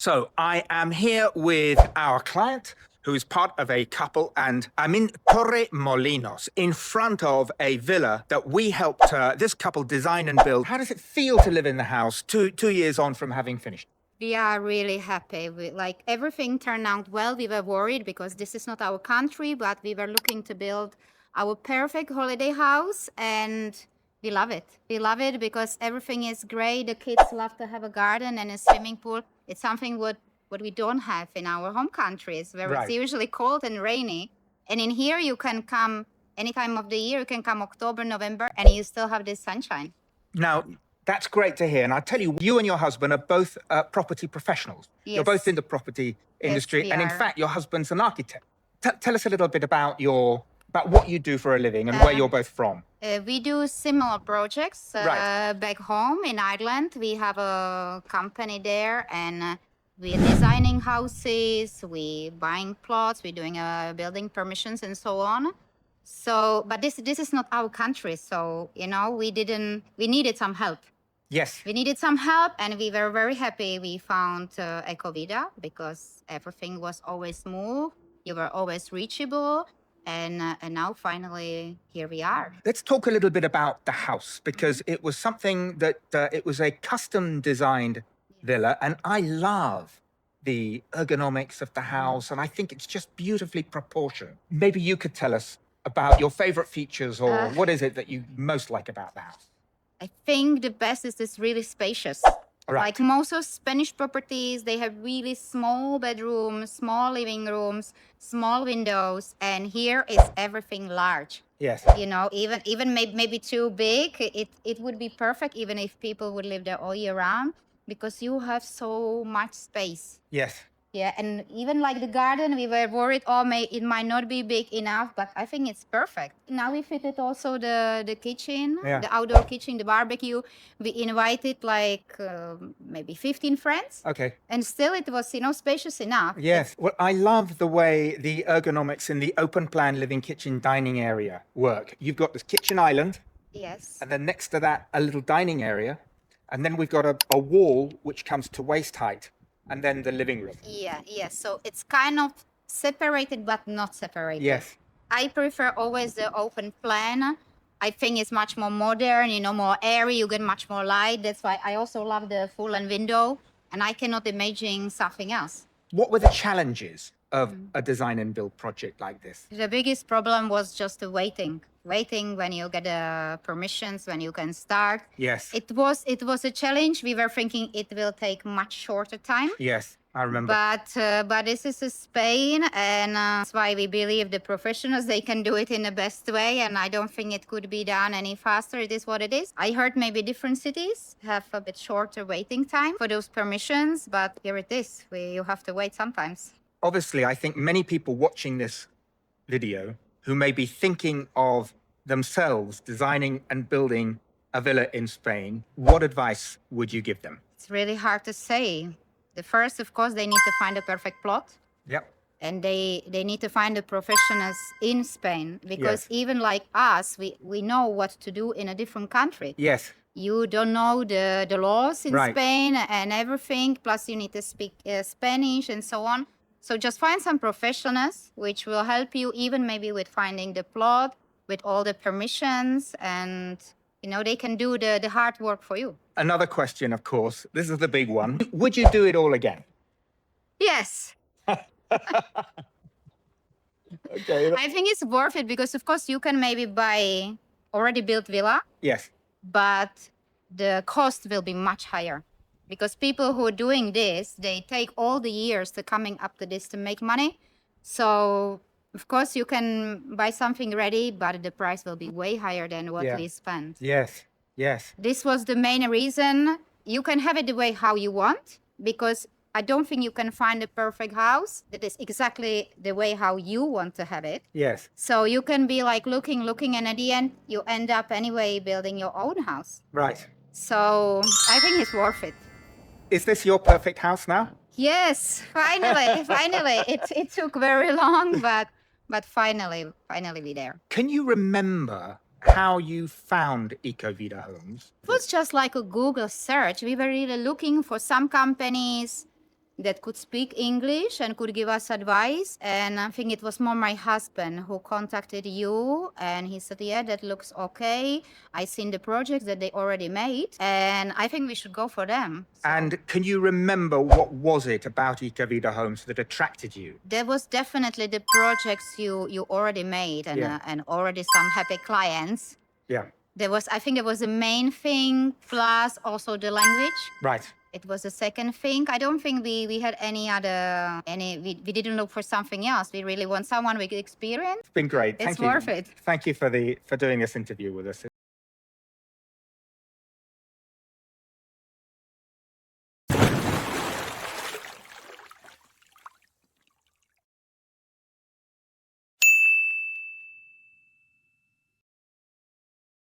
So I am here with our client who is part of a couple, and I'm in Torremolinos in front of a villa that we helped this couple design and build. How does it feel to live in the house two years on from having finished? We are really happy. Like everything turned out well. We were worried because this is not our country, but we were looking to build our perfect holiday house, and we love it. We love it because everything is great. The kids love to have a garden and a swimming pool. It's something what we don't have in our home countries, where it's Right. usually cold and rainy. And in here, you can come any time of the year. You can come October, November, and you still have this sunshine. Now, that's great to hear. And I tell you, you and your husband are both property professionals. You're both Yes. in the property industry. we And in are. fact, your husband's an architect. Tell us a little bit about what you do for a living and where you're both from. We do similar projects Right. back home in Ireland. We have a company there, and we're designing houses, we buying plots, we're doing building permissions and so on. So, but this is not our country. So, we needed some help. Yes. We needed some help, and we were very happy we found Eco Vida because everything was always smooth. You were always reachable. And now finally here we are. Let's talk a little bit about the house, because it was something that it was a custom designed villa, and I love the ergonomics of the house, and I think it's just beautifully proportioned. Maybe you could tell us about your favorite features, or what is it that you most like about the house? I think the best is it's really spacious. Right. Like most of Spanish properties, they have really small bedrooms, small living rooms, small windows, and here is everything large. Yes. Even maybe too big. It would be perfect even if people would live there all year round because you have so much space. Yes. Yeah, and even like the garden, we were worried, it might not be big enough, but I think it's perfect. Now we fitted also the kitchen, Yeah. the outdoor kitchen, the barbecue. We invited like maybe 15 friends. Okay. And still it was, spacious enough. Yes. Well, I love the way the ergonomics in the open plan living kitchen dining area work. You've got this kitchen island, Yes. and then next to that, a little dining area. And then we've got a wall which comes to waist height, and then the living room. Yeah. So it's kind of separated, but not separated. Yes. I prefer always the open plan. I think it's much more modern, more airy, you get much more light. That's why I also love the full-length window, and I cannot imagine something else. What were the challenges of a design and build project like this? The biggest problem was just the waiting when you get the permissions, when you can start. Yes. It was a challenge. We were thinking it will take much shorter time. Yes, I remember. But this is Spain, and that's why we believe the professionals, they can do it in the best way, and I don't think it could be done any faster. It is what it is. I heard maybe different cities have a bit shorter waiting time for those permissions, but here it is. You have to wait sometimes. Obviously, I think many people watching this video who may be thinking of themselves designing and building a villa in Spain, what advice would you give them? It's really hard to say. The first, of course, they need to find a perfect plot. Yep. And they need to find the professionals in Spain, because Yes. even like us, we know what to do in a different country. Yes. You don't know the laws in Right. Spain and everything, plus you need to speak Spanish and so on. So just find some professionals which will help you even maybe with finding the plot, with all the permissions, and they can do the hard work for you. Another question, of course. This is the big one. Would you do it all again? Yes. Okay. I think it's worth it because, of course, you can maybe buy already built villa, Yes. but the cost will be much higher because people who are doing this, they take all the years to coming up to this to make money. So, of course, you can buy something ready, but the price will be way higher than what Yeah. we spent. Yes. Yes. This was the main reason. You can have it the way how you want, because I don't think you can find a perfect house that is exactly the way how you want to have it. Yes. So you can be like looking, and at the end, you end up anyway building your own house. Right. So I think it's worth it. Is this your perfect house now? Yes, finally. It took very long, but finally we're there. Can you remember how you found Eco Vida Homes? It was just like a Google search. We were really looking for some companies that could speak English and could give us advice. And I think it was more my husband who contacted you, and he said, yeah, that looks okay. I seen the projects that they already made, and I think we should go for them. So And can you remember what was it about Eco Vida Homes that attracted you? there was definitely the projects you already made, and already some happy clients. Yeah, There was, I think it was the main thing, plus also the language. right. It was the second thing. I don't think we had we didn't look for something else. We really want someone with experience. It's been great. It's Thank you. worth it. Thank you for doing this interview with us.